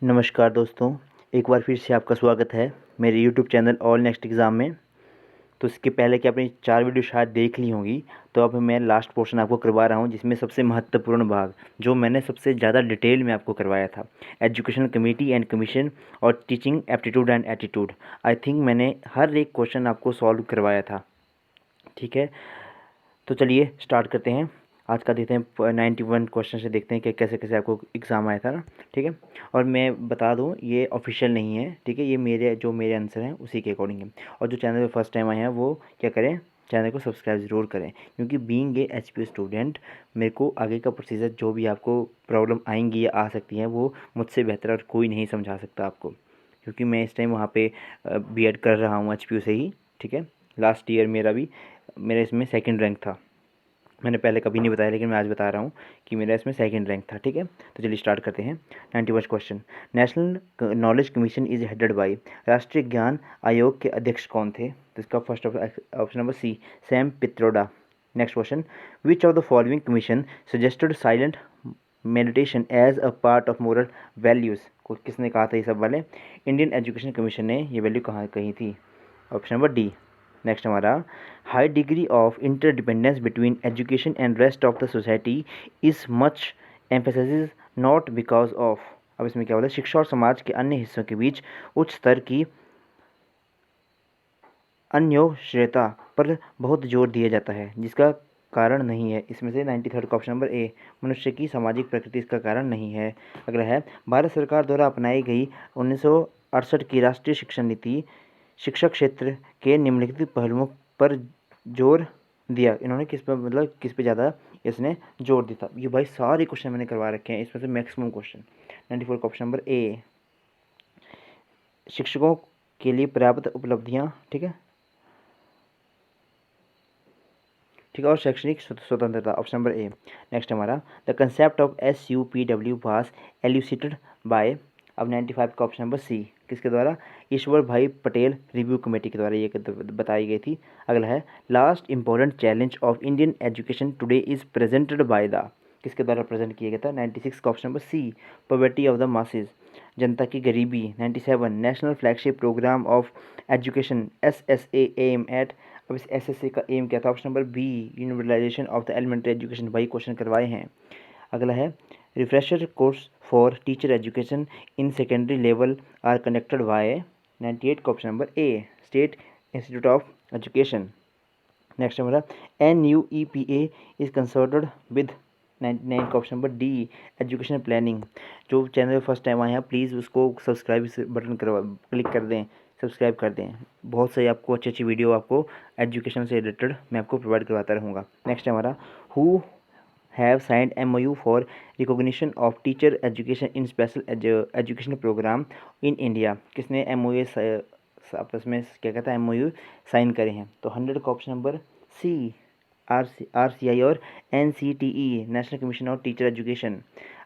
नमस्कार दोस्तों, एक बार फिर से आपका स्वागत है मेरे YouTube channel all next exam में। तो इसके पहले कि आपने 4 वीडियो शायद देख ली होंगी, तो अब मैं लास्ट पोर्शन आपको करवा रहा हूं, जिसमें सबसे महत्वपूर्ण भाग जो मैंने सबसे ज़्यादा डिटेल में आपको करवाया था, एजुकेशनल कमेटी एंड कमीशन और teaching aptitude and attitude. I think मैंने हर एक क्वेश्चन आपको सॉल्व करवाया था। ठीक है, तो चलिए स्टार्ट करते हैं। आज का देखते हैं 91 क्वेश्चन से, देखते हैं कि कैसे कैसे आपको एग्ज़ाम आया था ना। ठीक है, और मैं बता दूं ये ऑफिशियल नहीं है। ठीक है, ये मेरे आंसर हैं उसी के अकॉर्डिंग है। और जो चैनल पे फर्स्ट टाइम आए हैं वो क्या करें, चैनल को सब्सक्राइब ज़रूर करें, क्योंकि बीइंग ए एचपीयू स्टूडेंट मेरे को आगे का प्रोसीजर जो भी आपको प्रॉब्लम आएंगी या आ सकती हैं वो मुझसे बेहतर और कोई नहीं समझा सकता आपको, क्योंकि मैं इस टाइम वहाँ पे बीएड कर रहा हूँ एचपीयू से ही। ठीक है, लास्ट ईयर मेरा इसमें सेकंड रैंक था। मैंने पहले कभी नहीं बताया, लेकिन मैं आज बता रहा हूँ कि मेरा इसमें सेकंड रैंक था। ठीक है, तो चलिए स्टार्ट करते हैं। 91 question. National knowledge commission is headed by, राष्ट्रीय ज्ञान आयोग के अध्यक्ष कौन थे? तो इसका first option number C, Sam Pitroda. Next question, which of the following commission suggested silent meditation as a part of moral values? को किसने कहा था ये सब वाले? इंडियन एजुकेशन कमीशन ने ये वैल्यू कहाँ कही थी? Option number D. नेक्स्ट हमारा, high degree of interdependence between education and rest of the society is much emphasis not because of. अब इसमें क्या बोला, शिक्षा और समाज के अन्य हिस्सों के बीच उच्च स्तर की अन्योन्याश्रयता पर बहुत जोर दिया जाता है, जिसका कारण नहीं है। इसमें से 93 का ऑप्शन नंबर ए, मनुष्य की सामाजिक प्रकृति इसका कारण नहीं है। अगला है, भारत सरकार द्वारा अपनाई गई 1968 की राष्ट्रीय शिक्षा नीति शिक्षा क्षेत्र के निम्नलिखित पहलुओं पर जोर दिया। इन्होंने किस पर, मतलब किस पे ज़्यादा इसने जोर दिया था? ये भाई सारे क्वेश्चन मैंने करवा रखे हैं, इसमें से मैक्सिमम क्वेश्चन। 94 का ऑप्शन नंबर ए, शिक्षकों के लिए पर्याप्त उपलब्धियाँ। ठीक है, ठीक है, और शैक्षणिक स्वतंत्रता, ऑप्शन नंबर ए। नेक्स्ट हमारा, the concept of SUPW was elucidated by. अब 95 का ऑप्शन नंबर सी, किसके द्वारा? ईश्वर भाई पटेल रिव्यू कमेटी के द्वारा ये बताई गई थी। अगला है, last important challenge of Indian education today is presented by the, किसके द्वारा प्रेजेंट किया गया था? 96 का option number C, poverty of the masses, जनता की गरीबी। 97, national flagship programme of education SSA aim at. अब इस SSA का एम क्या था? Option number B, universalization of the elementary education. वही क्वेश्चन करवाए हैं। अगला है, refresher course for teacher education in secondary level are conducted by. 98 का option number A, state institute of education. Next हमारा, NUEPA इज कंसर्टेड विद। 99 का option number D, education planning. जो channel first time आए हैं please उसको subscribe button करवा click कर दें, सब्सक्राइब कर दें। बहुत सारी आपको अच्छी अच्छी वीडियो आपको एजुकेशन से रिलेटेड मैं आपको प्रोवाइड करवाता रहूँगा। नेक्स्ट हमारा, who have signed MOU for recognition of teacher education in special education programme in India? किसने MOU आपस में क्या कहता है MOU साइन करे हैं? तो 100 का ऑप्शन नंबर सी, RCI और NCTE, national commission of teacher education.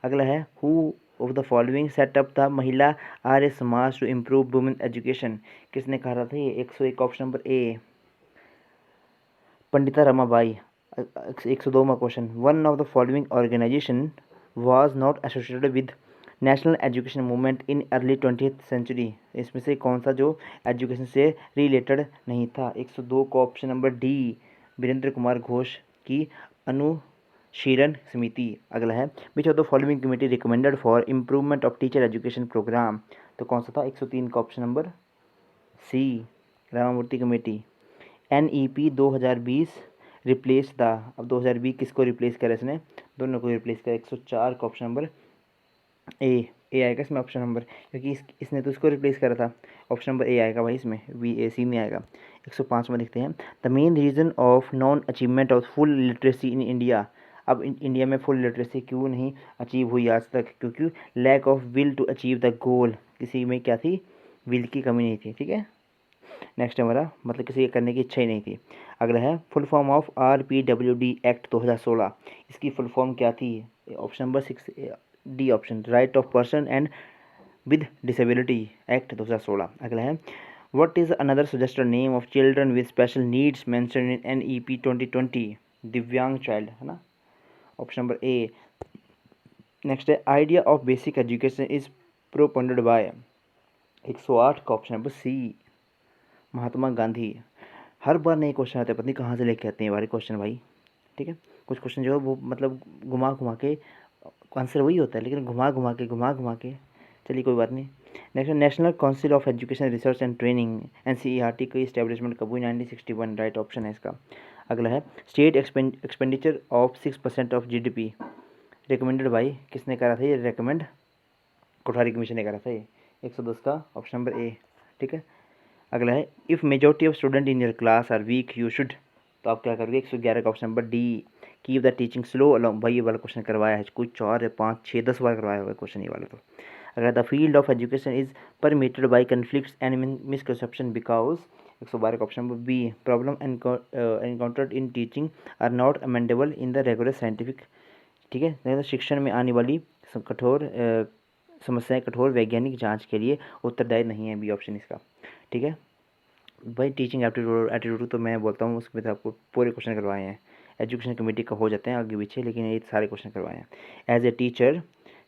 अगला है, who of the following set up था महिला Arya Samaj to improve women education? किसने कहा था ये? 101 ऑप्शन नंबर ए, पंडिता रमाबाई। 102 में question, one of the following organisation was not associated with national education movement in early 20th century? इसमें से कौन सा जो एजुकेशन से रिलेटेड नहीं था? 102 को option number D, Virendra Kumar Ghosh की अनुशीलन समिति। अगला है, which of the following committee recommended for improvement of teacher education programme? तो कौन सा था? 103 का option number C, Ramamurthi committee. NEP 2020 replace the. अब 2020 किसको रिप्लेस करा इसने? दोनों को रिप्लेस करा। 104 का ऑप्शन नंबर ए आएगा इसमें ऑप्शन नंबर, क्योंकि इसने तो इसको रिप्लेस करा था। ऑप्शन नंबर ए आएगा भाई इसमें, VAC में आएगा। 105 में देखते हैं, the main reason of non achievement of full literacy in India. अब इंडिया में फुल लिटरेसी क्यों नहीं अचीव हुई आज तक? क्योंकि lack of will to achieve the goal, किसी में क्या थी? विल की कमी नहीं थी। ठीक है, नेक्स्ट हमारा, मतलब किसी के करने की इच्छा ही नहीं थी। अगला है, full form of RPWD act 2016, इसकी फुल फॉर्म क्या थी? Option number 6 D option, right of person and with disability act 2016। अगला है, what is another suggested name of children with special needs mention in NEP 2020? Divyang child है ना, option number A. Next है, idea of basic education is propounded by 108 का option number C Mahatma Gandhi. हर बार नए question आते हैं, पता नहीं कहाँ से लेके आते हैं ये वाले क्वेश्चन भाई। ठीक है, कुछ क्वेश्चन जो है वो मतलब घुमा घुमा के आंसर वही होता है, लेकिन घुमा घुमा के चलिए कोई बात नहीं। Next, national Council of education research and training NCERT की इस्टेब्लिशमेंट कब हुई? 1961, राइट ऑप्शन है इसका। अगला है state expenditure of 6% of GDP recommended by, किसने करा था ये रिकमेंड? कोठारी कमीशन ने करा था ये। 110 का ऑप्शन नंबर ए। ठीक है, अगला है if majority of student in your class are weak you should, तो आप क्या करोगे? 111 का option number D keep the teaching slow along. भाई ये वाला क्वेश्चन करवाया है कोई 4 5 6 10 बार करवाया हुआ है क्वेश्चन ये वाला। तो अगर the field of education is permitted by conflicts and misconception because, 112 का option number B problem encountered in teaching are not amendable in the regular scientific. ठीक है, शिक्षण में आने वाली कठोर समस्याएं कठोर वैज्ञानिक जांच के लिए उत्तरदायी नहीं है, बी ऑप्शन इसका। ठीक है भाई, टीचिंग एप्टीट्यूड तो मैं बोलता हूँ उसमें तो आपको पूरे क्वेश्चन करवाए हैं, एजुकेशन कमेटी का हो जाते हैं आगे पीछे, लेकिन ये सारे क्वेश्चन करवाए हैं। As a teacher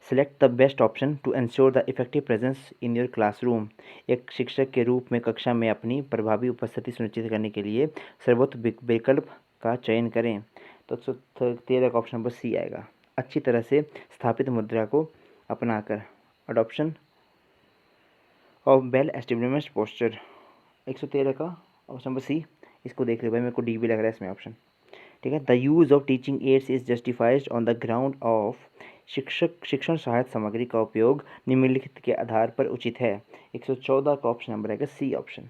select the best option to ensure the effective presence in your classroom. एक शिक्षक के रूप में कक्षा में अपनी प्रभावी उपस्थिति सुनिश्चित करने के लिए सर्वोत्तम विकल्प का चयन करें। तो 13 का ऑप्शन नंबर सी आएगा। अच्छी तरह से स्थापित मुद्रा को अपनाकर, adoption of well established posture. 113 का ऑप्शन नंबर सी, इसको देख ले भाई, मेरे को डी भी लग रहा है इसमें ऑप्शन। ठीक है, the use of teaching ads is justified on the ground of, शिक्षण सहायक सामग्री का उपयोग निम्नलिखित के आधार पर उचित है। 114 का ऑप्शन नंबर है सी ऑप्शन,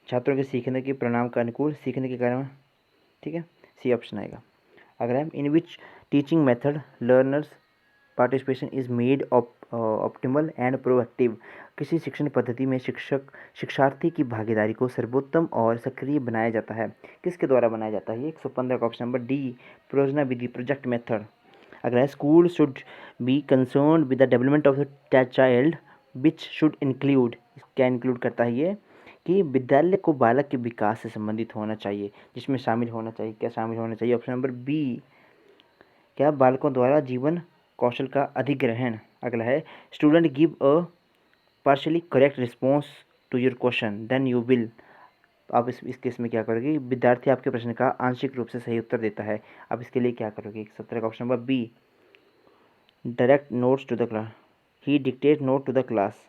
छात्रों के सीखने के परिणाम का अनुकूल सीखने के कारण। ठीक है, सी ऑप्शन आएगा। अगर हम in which teaching method learners participation is made optimal and proactive, किसी शिक्षण पद्धति में शिक्षार्थी की भागीदारी को सर्वोत्तम और सक्रिय बनाया जाता है, किसके द्वारा बनाया जाता है? 115 का ऑप्शन नंबर डी परियोजना विधि, प्रोजेक्ट मेथड। अगला school should be concern with the development of the child which should include, क्या इंक्लूड करता है ये? कि विद्यालय को बालक के विकास से संबंधित होना चाहिए, जिसमें शामिल होना चाहिए, क्या शामिल होना चाहिए? ऑप्शन नंबर बी, क्या बालकों द्वारा जीवन कौशल का अधिग्रहण। अगला है student give a partially correct response to your question then you will, आप इस केस में क्या करोगे? विद्यार्थी आपके प्रश्न का आंशिक रूप से सही उत्तर देता है, आप इसके लिए क्या करोगे? 17 का option number B direct notes to the class, he dictate note to the class.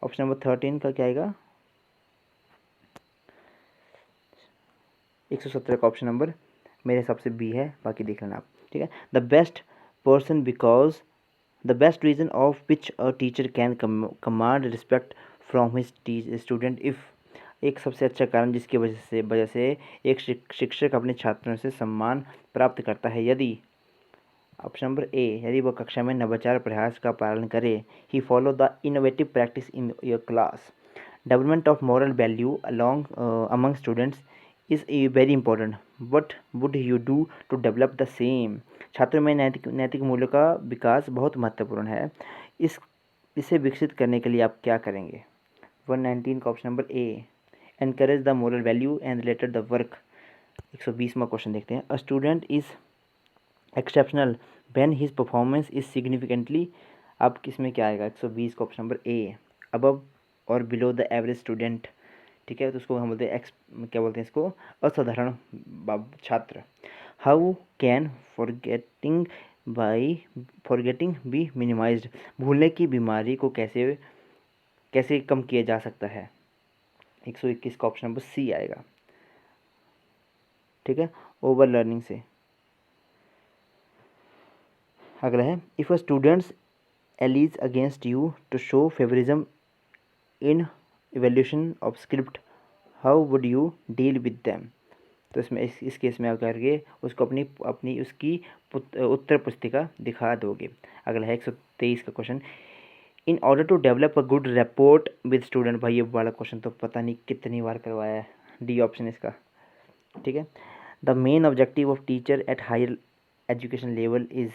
Option number 13 का क्या आएगा? 117 का ऑप्शन नंबर मेरे हिसाब से बी है, बाकी देख लेना आप। ठीक है, the best person because the best reason of which a teacher can command respect from his student if, एक सबसे अच्छा कारण जिसकी वजह से एक शिक्षक अपने छात्रों से सम्मान प्राप्त करता है, यदि, ऑप्शन नंबर ए, यदि वह कक्षा में नवाचार प्रयास का पालन करे, ही follow the innovative practice in your class, development of moral value along among students is very important, what would you do to develop the same, छात्रों में नैतिक मूल्यों का विकास बहुत महत्वपूर्ण है, इसे विकसित करने के लिए आप क्या करेंगे? 119 का option number A encourage the moral value and related the work. 120वां क्वेश्चन देखते हैं, a student is exceptional when his performance is significantly, अब किसमें क्या आएगा? 120 का ऑप्शन नंबर ए अबव और बिलो द एवरेज स्टूडेंट। ठीक है, तो उसको हम बोलते हैं क्या बोलते हैं इसको? असाधारण छात्र। How can forgetting be minimized, भूलने की बीमारी को कैसे कम किया जा सकता है? 121 का ऑप्शन नंबर सी आएगा। ठीक है, ओवर लर्निंग से। अगला है if a students alleges against you to show favouritism in evaluation of script, how would you deal with them, तो इसमें इस केस में आप करके उसको अपनी उसकी उत्तर पुस्तिका दिखा दोगे। अगला है 123 का question, in order to develop a good report with student, भाई ये वाला क्वेश्चन तो पता नहीं कितनी बार करवाया है, डी ऑप्शन इसका। ठीक है, the main objective of teacher at higher education level is,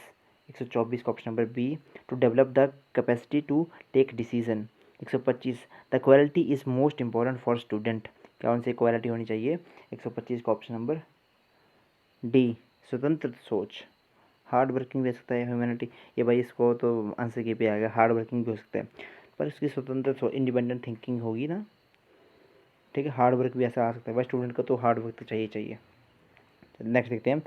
124 का option number B to develop the capacity to take decision. 125 the quality is most important for student, क्या उनसे क्वालिटी होनी चाहिए? 125 का ऑप्शन नंबर डी स्वतंत्र सोच। Hard working भी हो सकता है, ह्यूमैनिटी, ये भाई इसको तो आंसर के पे आ गया, हार्ड वर्किंग भी हो सकता है, पर इसकी स्वतंत्र इंडिपेंडेंट थिंकिंग होगी ना, ठीक है। हार्ड वर्क भी ऐसा आ सकता है भाई, स्टूडेंट को तो हार्ड वर्क तो चाहिए चाहिए। नेक्स्ट देखते हैं,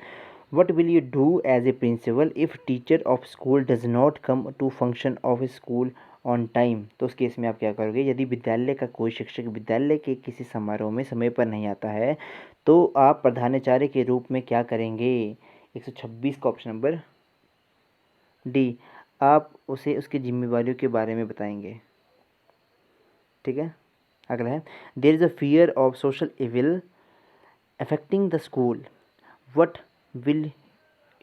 what will you do as a principal if teacher of school does not come to function of school on time. तो उस केस में आप क्या करोगे, यदि विद्यालय का कोई शिक्षक विद्यालय के किसी समारोह में समय पर नहीं आता है तो आप प्रधानाचार्य के रूप में क्या करेंगे। 126 का ऑप्शन नंबर डी, आप उसे उसकी जिम्मेवारियों के बारे में बताएंगे, ठीक है। अगला है, there is a fear of social evil affecting the school, what will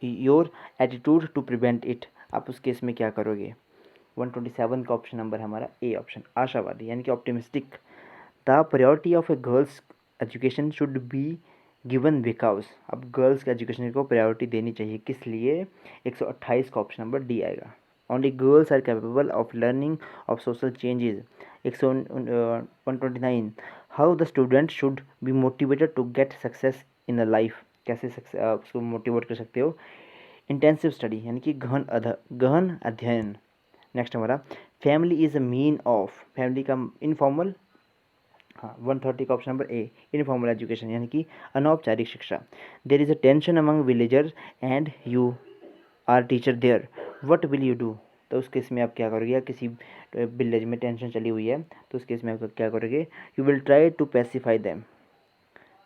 your attitude to prevent it. आप उस केस में क्या करोगे। 127 का ऑप्शन नंबर है हमारा ए ऑप्शन, आशावादी यानी कि optimistic. The priority of a girls education should be given because, अब गर्ल्स के एजुकेशन को प्रायोरिटी देनी चाहिए, किस लिए। 128 का ऑप्शन नंबर डी आएगा। Only girls are capable of learning of social changes. 129, how the student should be motivated to get success in a life, कैसे आप उसको मोटिवेट कर सकते हो। इंटेंसिव स्टडी यानी कि गहन अध्ययन। नेक्स्ट हमारा, family is a mean of, family का इनफॉर्मल, हाँ 130 का option number A, informal education यानी कि अनौपचारिक शिक्षा। There is a tension among villagers and you are teacher there, what will you do. तो उस केस में आप क्या करोगे, या किसी विलेज में टेंशन चली हुई है तो उस केस में आप क्या करोगे, you will try to pacify them,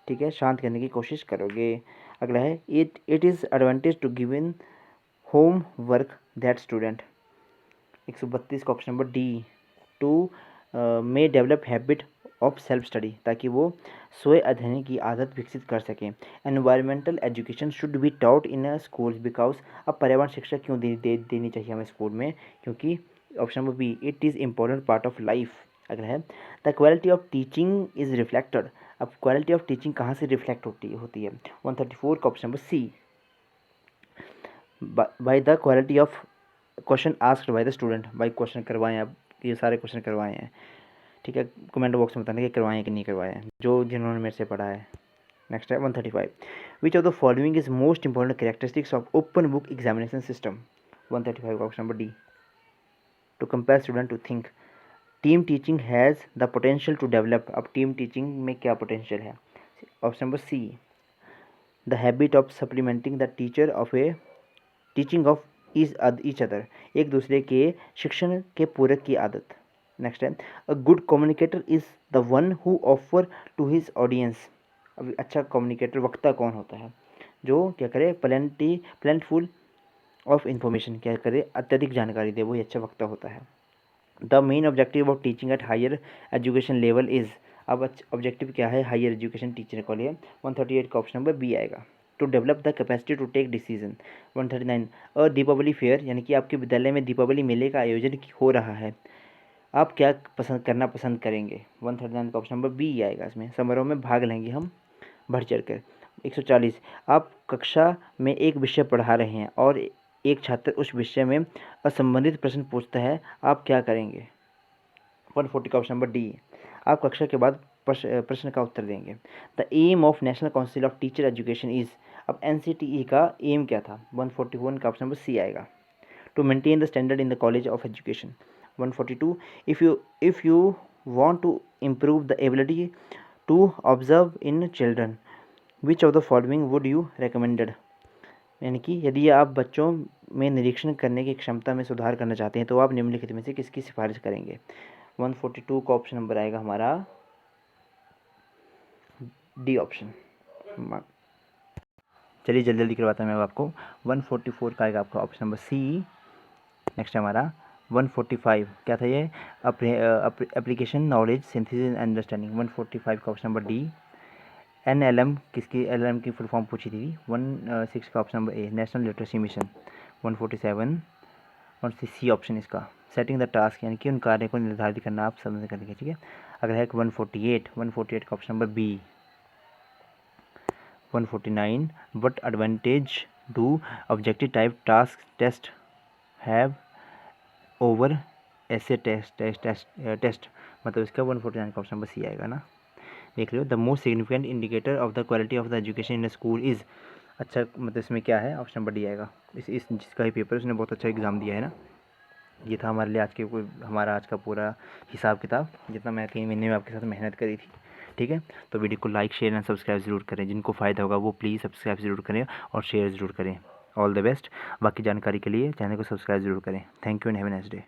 ठीक है, शांत करने की कोशिश करोगे। अगला है, it is advantage to give in home work that student. 132 का option number D, to may develop habit of self study, ताकि वो स्वयं अध्ययन की आदत विकसित कर सकें। Environmental education should be taught in school because, अब पर्यावरण शिक्षा क्यों देनी चाहिए हमें स्कूल में, क्योंकि option number B, it is important part of life. अगला है, the quality of teaching is reflected, अब क्वालिटी ऑफ टीचिंग कहाँ से रिफ्लेक्ट होती है। 134 का option number C, by the quality of question asked by the student, by question करवाएं आप, ये सारे क्वेश्चन करवाए हैं, ठीक है। कमेंट बॉक्स में बताना कि करवाएं कि नहीं करवाए हैं, जो जिन्होंने मेरे से पढ़ा है। नेक्स्ट है 135, which of the following is most important characteristics of open book examination system. 135 का option number D, to compare student to think. Team teaching has the potential to develop, अब टीम टीचिंग में क्या potential है। Option number C, the habit of supplementing the teacher of a teaching of each other, एक दूसरे के शिक्षण के पूरक की आदत। नेक्स्ट है, a good communicator is the one who offer to his audience, अब अच्छा कम्युनिकेटर वक्ता कौन होता है, जो क्या करे, प्लेंटफुल ऑफ इंफॉर्मेशन, क्या करे, अत्यधिक जानकारी दे, वही अच्छा वक्ता होता है। The main objective of teaching at higher education level is, अब ऑब्जेक्टिव क्या है हायर एजुकेशन टीचर को लिए। 138 का ऑप्शन नंबर बी आएगा, to develop the capacity to take decision. 139, a Deepawali fair यानी कि आपके विद्यालय में दीपावली मेले का आयोजन हो रहा है, आप क्या पसंद करेंगे। 139 का ऑप्शन नंबर बी आएगा, इसमें समारोह में भाग लेंगे हम बढ़ चढ़ कर। 140, आप कक्षा में एक विषय पढ़ा रहे हैं और एक छात्र उस विषय में असंबंधित प्रश्न पूछता है, आप क्या करेंगे। 140 का ऑप्शन नंबर डी, आप कक्षा के बाद प्रश्न का उत्तर देंगे। The aim of National Council of teacher Education is, अब NCTE का एम क्या था। 141 का ऑप्शन नंबर सी आएगा, to maintain the standard in the college of education. 142, if you want to improve the ability to observe in children, which of the following would you recommended, यानी कि यदि आप बच्चों में निरीक्षण करने की क्षमता में सुधार करना चाहते हैं तो आप निम्नलिखित में से किसकी सिफारिश करेंगे। 142 का ऑप्शन नंबर आएगा हमारा डी ऑप्शन। चलिए जल्दी जल्दी करवाता हूँ मैं आपको। 144 का आएगा आपका ऑप्शन नंबर सी। नेक्स्ट है हमारा 145, क्या था ये, application knowledge synthesis and understanding. 145 का ऑप्शन नंबर डी। NLM किसकी, LLM की फुल फॉर्म पूछी थी। 16 का ऑप्शन नंबर ए, नेशनल लिटरेसी मिशन। 147 और सी ऑप्शन इसका, सेटिंग द टास्क यानी कि उन कार्य को निर्धारित करना, आप समझ करेंगे, ठीक है। अगर है 148 का option number B. 149, what advantage do objective type task test have over essay test, मतलब इसका 149 का ऑप्शन नंबर सी आएगा ना। देख लो, the most significant indicator of the quality of the education in school is, अच्छा मतलब इसमें क्या है, ऑप्शन नंबर डी आएगा। इस जिसका ही पेपर उसने बहुत अच्छा एग्ज़ाम दिया है ना। ये था हमारे लिए आज के हमारा आज का पूरा हिसाब किताब, जितना मैं 3 महीने में आपके साथ मेहनत करी थी। ठीक है, तो वीडियो को लाइक शेयर एंड सब्सक्राइब ज़रूर करें। जिनको फ़ायदा होगा वो प्लीज़ सब्सक्राइब ज़रूर करें और शेयर ज़रूर करें। All the best. बाकी जानकारी के लिए चैनल को सब्सक्राइब ज़रूर करें। Thank you and have a nice day.